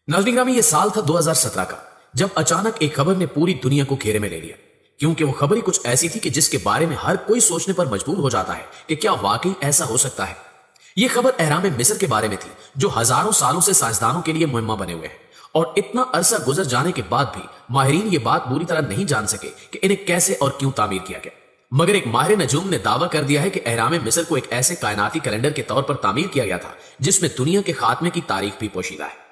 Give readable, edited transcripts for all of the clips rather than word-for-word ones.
नाज़रीन ग्रामी, ये साल था 2017 का, जब अचानक एक खबर ने पूरी दुनिया को घेरे में ले लिया। क्योंकि वो खबर ही कुछ ऐसी थी कि जिसके बारे में हर कोई सोचने पर मजबूर हो जाता है कि क्या वाकई ऐसा हो सकता है। ये खबर अहराम मिस्र के बारे में थी, जो हजारों सालों से साइंसदानों के लिए मुहिम्मा बने हुए हैं। और इतना अरसा गुजर जाने के बाद भी माहिरीन ये बात पूरी तरह नहीं जान सके कि इन्हें कैसे और क्यों तामीर किया गया। मगर एक माहिर नजूम ने दावा कर दिया है कि अहराम मिस्र को एक ऐसे कायनाती कैलेंडर के तौर पर तामीर किया गया था जिसमें दुनिया के खात्मे की तारीख भी पोशीदा है।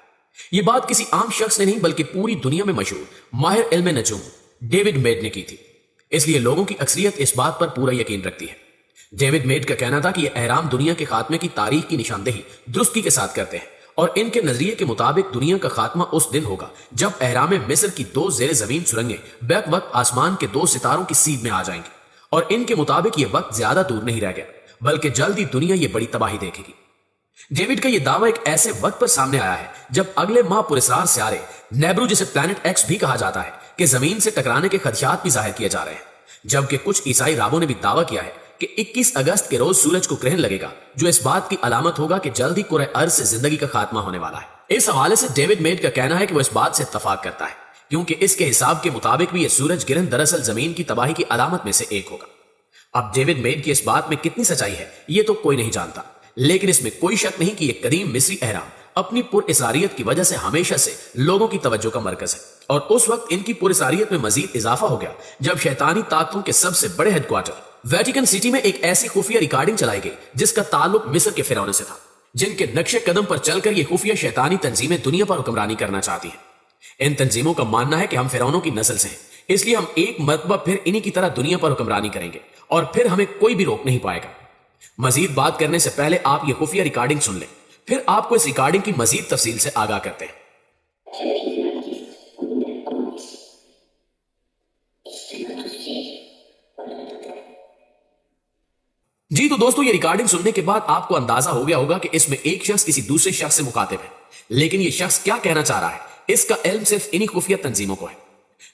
ये बात किसी आम शख्स ने नहीं बल्कि पूरी दुनिया में मशहूर माहिर इल्म नजूम डेविड मेड ने की थी। इसलिए लोगों की अक्सरियत इस बात पर पूरा यकीन रखती है। डेविड मेड का कहना था कि ये अहराम दुनिया के खात्मे की तारीख की निशानदेही दुरुस्ती के साथ करते हैं और इनके नजरिए के मुताबिक दुनिया का खात्मा उस दिन होगा जब अहराम मिस्र की 2 ज़ेर जमीन सुरंगें बैक वक्त आसमान के 2 सितारों की सीध में आ जाएंगी। और इनके मुताबिक ये वक्त ज्यादा दूर नहीं रह गया, बल्कि जल्द ही दुनिया ये बड़ी तबाही देखेगी। डेविड का यह दावा एक ऐसे वक्त पर सामने आया है जब अगले माह पुरस्कार सियारे नेब्रू, जिसे प्लैनेट एक्स भी कहा जाता है, कि जमीन से टकराने के खदशात भी जाहिर किए जा रहे हैं। जबकि कुछ ईसाई राबों ने भी दावा किया है कि 21 अगस्त के रोज सूरज को ग्रहण लगेगा, जो इस बात की अलामत होगा कि जल्द ही कुरे अर्ज से जिंदगी का खात्मा होने वाला है। इस हवाले से डेविड मेड का कहना है कि वो इस बात से इत्तफाक करता है, क्योंकि इसके हिसाब के मुताबिक भी यह सूरज ग्रहण दरअसल जमीन की तबाही की अलामत में से एक होगा। अब डेविड मेड की इस बात में कितनी सच्चाई है ये तो कोई नहीं जानता, लेकिन इसमें कोई शक नहीं कि यह कदीम मिस्री अहराम अपनी पुरइसरारियत की वजह से हमेशा से लोगों की तवज्जो का मरकज है। और उस वक्त इनकी पुरइसरारियत में मजीद इजाफा हो गया जब शैतानी ताकतों के सबसे बड़े हेडक्वार्टर वेटिकन सिटी में एक ऐसी खुफिया रिकॉर्डिंग चलाई गई जिसका ताल्लुक मिस्र के फिरौनों से था, जिनके नक्शे कदम पर चलकर ये खुफिया शैतानी तंजीमें दुनिया पर हुक्मरानी करना चाहती हैं। इन तंजीमों का मानना है कि हम फिरौनों की नस्ल से हैं, इसलिए हम एक मरतबा फिर इन्हीं की तरह दुनिया पर हुक्मरानी करेंगे और फिर हमें कोई भी रोक नहीं पाएगा। मजीद बात करने से पहले आप ये खुफिया रिकॉर्डिंग सुन लें, फिर आपको इस रिकॉर्डिंग की मजीद तफसील से आगाह करते हैं। जी तो दोस्तों, ये रिकॉर्डिंग सुनने के बाद आपको अंदाजा हो गया होगा कि इसमें एक शख्स किसी दूसरे शख्स से मुखातिब है, लेकिन ये शख्स क्या कहना चाह रहा है इसका इल्म सिर्फ इन्हीं खुफिया तंजीमों को है।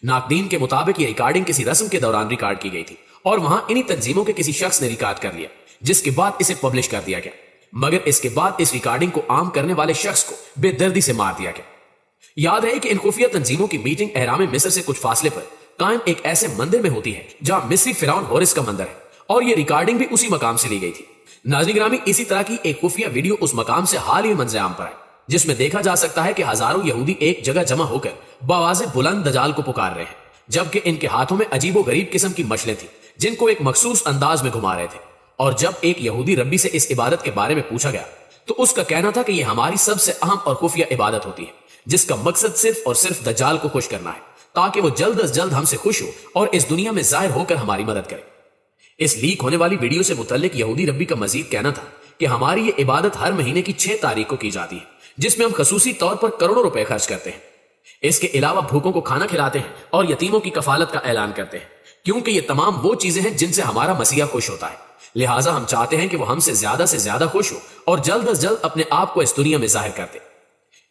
नाकदीन के मुताबिक ये रिकॉर्डिंग किसी रस्म के दौरान रिकॉर्ड की गई थी और वहां इन्हीं तंजीमों के किसी शख्स ने रिकॉर्ड कर लिया, जिसके बाद इसे पब्लिश कर दिया गया। मगर इसके बाद इस रिकॉर्डिंग को आम करने वाले शख्स को बेदर्दी से मार दिया गया। याद रहे कि इन खुफिया तंजीमों की मीटिंग अहराम मिस्र से कुछ फासले पर कायम एक ऐसे मंदिर में होती है जहां मिस्री फिरौन होरिस का मंदिर है, और ये रिकॉर्डिंग भी उसी मकाम से ली गई थी। नाज़रीन ग्रामी, इसी तरह की एक खुफिया वीडियो उस मकाम से हाल ही मंजर आम पर है, जिसमें देखा जा सकता है कि हजारों यहूदी एक जगह जमा होकर बआवाज़े बुलंद दजाल को पुकार रहे हैं, जबकि इनके हाथों में अजीबो गरीब किस्म की मशलें थी जिनको एक मखसूस अंदाज में घुमा रहे थे। और जब एक यहूदी रब्बी से इस इबादत के बारे में पूछा गया तो उसका कहना था कि यह हमारी सबसे अहम और खुफिया इबादत होती है, जिसका मकसद सिर्फ और सिर्फ दज्जाल को खुश करना है, ताकि वो जल्द अज जल्द हमसे खुश हो और इस दुनिया में जाहिर होकर हमारी मदद करे। इस लीक होने वाली वीडियो से मुतल्लिक यहूदी रब्बी का मजीद कहना था कि हमारी ये इबादत हर महीने की 6 तारीख को की जाती है, जिसमें हम खसूसी तौर पर करोड़ों रुपए खर्च करते हैं। इसके अलावा भूखों को खाना खिलाते हैं और यतीमों की कफालत का ऐलान करते हैं, क्योंकि ये तमाम वो चीजें हैं जिनसे हमारा मसीहा खुश होता है। लिहाजा हम चाहते हैं कि वो हमसे ज्यादा खुश हो और जल्द अज जल्द अपने आप को इस दुनिया में जाहिर कर दे।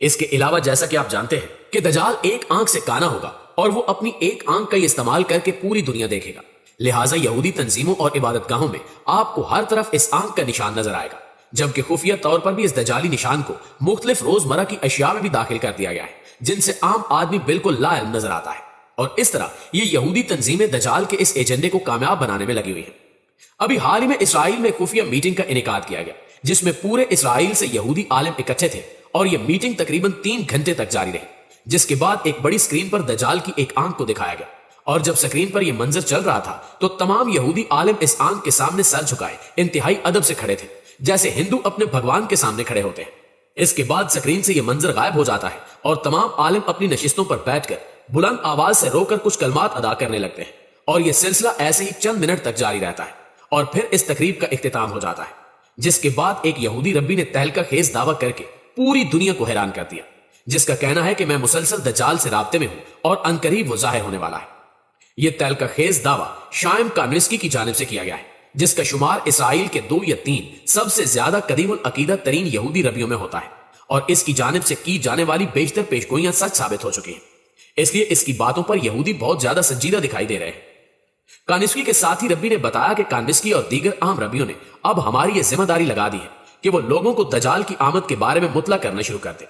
इसके अलावा जैसा कि आप जानते हैं कि दज्जाल एक आंख से काना होगा और वो अपनी एक आंख का इस्तेमाल करके पूरी दुनिया देखेगा। लिहाजा यहूदी तंजीमों और इबादत गाहों में आपको हर तरफ इस आंख का निशान नजर आएगा, जबकि खुफिया तौर पर भी इस दज्जाली निशान को मुख्तलिफ रोजमर्रा की अशिया में भी दाखिल कर दिया गया है, जिनसे आम आदमी बिल्कुल लाइल्म नजर आता है। और इस तरह ये यहूदी तंजीमें दज्जाल के इस एजेंडे को कामयाब बनाने में लगी हुई हैं। अभी हाल ही में इसराइल में खुफिया मीटिंग का इनेकाद किया गया, जिसमें पूरे इसराइल से यहूदी आलिम इकट्ठे थे और यह मीटिंग तकरीबन 3 घंटे तक जारी रही, जिसके बाद एक बड़ी स्क्रीन पर दज्जाल की एक आंख को दिखाया गया। और जब स्क्रीन पर यह मंजर चल रहा था तो तमाम यहूदी आलिम इस आंख के सामने सर झुकाए इंतहाई अदब से खड़े थे, जैसे हिंदू अपने भगवान के सामने खड़े होते हैं। इसके बाद स्क्रीन से यह मंजर गायब हो जाता है और तमाम आलिम अपनी नशिस्तों पर बैठकर बुलंद आवाज से रोकर कुछ कलमात अदा करने लगते हैं, और यह सिलसिला ऐसे ही चंद मिनट तक जारी रहता है और फिर इस तकरीब का इख्तिताम हो जाता है, जिसके बाद एक यहूदी रब्बी ने तहलका खेज दावा करके पूरी दुनिया को हैरान कर दिया, जिसका कहना है कि मैं मुसलसल दज्जाल से राब्ते में हूं और अनकरीब वो जाहिर होने वाला है। यह तहलका खेज दावा शायम कानविस्की की जानिब से किया गया है, जिसका शुमार इसराइल के 2 या 3 सबसे ज्यादा कदीमुल अकीदत तरीन यहूदी रबियों में होता है, और इसकी जानिब से की जाने वाली बेशतर पेशगोइयां सच साबित हो चुकी हैं। इसलिए इसकी बातों पर यहूदी बहुत ज्यादा संजीदा दिखाई दे रहे हैं। कानिस्की के साथ ही रब्बी ने बताया कि कानिस्की और दीगर आम रबियों ने अब हमारी यह जिम्मेदारी लगा दी है कि वो लोगों को दज्जाल की आमद के बारे में मुतला करना शुरू कर दे।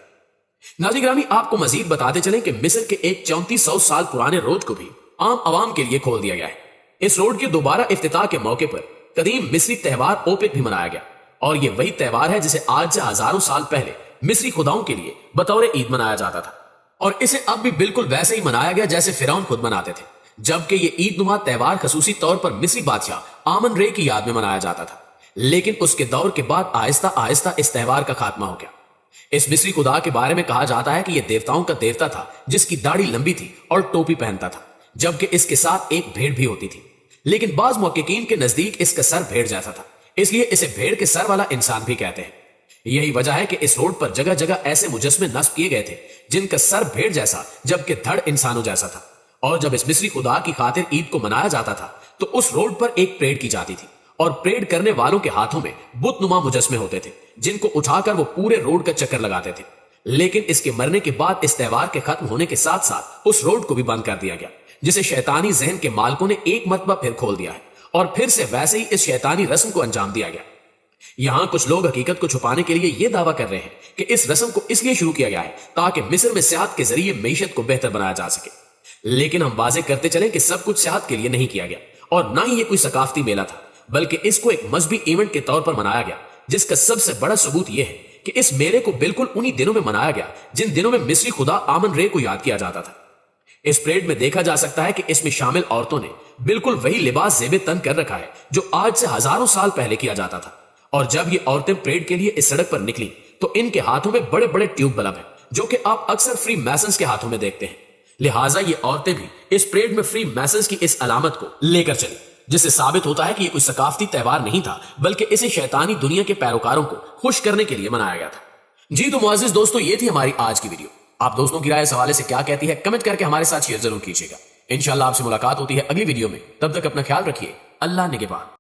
नाज़रीन ग्रामी, आपको मजीद बताते चलें कि मिस्र के एक 3400 साल पुराने रोड को भी आम आवाम के लिए खोल दिया गया है। इस रोड के दोबारा इफ्तिताह के मौके पर कदीम मिस्री त्योहार ओपेक भी मनाया गया, और ये वही त्योहार है जिसे आज से हजारों साल पहले मिस्री खुदाओं के लिए बतौर ईद मनाया जाता था, और इसे अब भी बिल्कुल वैसे ही मनाया गया जैसे फिरौन खुद मनाते थे। जबकि ये ईद नुमा त्योहार खसूसी तौर पर मिस्री बादशाह आमन रे की याद में मनाया जाता था, लेकिन उसके दौर के बाद आहिस्ता आहिस्ता इस त्योहार का खात्मा हो गया। इस मिस्री खुदा के बारे में कहा जाता है कि यह देवताओं का देवता था जिसकी दाढ़ी लंबी थी और टोपी पहनता था, जबकि इसके साथ एक भेड़ भी होती थी। लेकिन बाज मुहक्किकीन के नजदीक इसका सर भेड़ जैसा था, इसलिए इसे भेड़ के सर वाला इंसान भी कहते हैं। यही वजह है कि इस रोड पर जगह जगह ऐसे मुजस्मे नस्ब किए गए थे जिनका सर भेड़ जैसा जबकि धड़ इंसानों जैसा था। और जब इस मिस्री खुदा की खातिर ईद को मनाया जाता था तो उस रोड पर एक परेड की जाती थी, और परेड करने वालों के हाथों में बुतनुमा मुजस्मे होते थे जिनको उठाकर वो पूरे रोड का चक्कर लगाते थे। लेकिन इसके मरने के बाद इस त्योहार के खत्म होने के साथ साथ उस रोड को भी बंद कर दिया गया, जिसे शैतानी जहन के मालिकों ने एक मरतबा फिर खोल दिया है, और फिर से वैसे ही इस शैतानी रस्म को अंजाम दिया गया। यहां कुछ लोग हकीकत को छुपाने के लिए यह दावा कर रहे हैं कि इस रस्म को इसलिए शुरू किया गया है ताकि मिस्र में सेहत के जरिए मईशत को बेहतर बनाया जा सके। लेकिन हम वाजे करते चले कि सब कुछ सेहत के लिए नहीं किया गया, और ना ही ये कोई सकाफती मेला था, बल्कि इसको एक मजहबी इवेंट के तौर पर मनाया गया, जिसका सबसे बड़ा सबूत यह है कि इस मेले को बिल्कुल उन्हीं दिनों में मनाया गया जिन दिनों में मिस्री खुदा आमन रे को याद किया जाता था। इस परेड में देखा जा सकता है कि इसमें शामिल औरतों ने बिल्कुल वही लिबास ज़ेबे तन कर रखा है जो आज से हजारों साल पहले किया जाता था। और जब ये औरतें परेड के लिए इस सड़क पर निकली तो इनके हाथों में बड़े बड़े ट्यूब बल्ब हैं, जो कि आप अक्सर फ्री मैसन्स के हाथों में देखते हैं। लिहाजा ये औरतें भी इस परेड में फ्री मैसन्स की इस अलामत को लेकर चली, जिससे साबित होता है कि ये कोई सकाफती त्योहार नहीं था, बल्कि इसे शैतानी दुनिया के पैरोकारों को खुश करने के लिए मनाया गया था। जी तो मुअज़्ज़िज़ दोस्तों, ये थी हमारी आज की वीडियो। आप दोस्तों की राय इस हवाले से क्या कहती है, कमेंट करके हमारे साथ शेयर जरूर कीजिएगा। इंशाल्लाह आपसे मुलाकात होती है अगली वीडियो में। तब तक अपना ख्याल रखिए। अल्लाह निगहबान।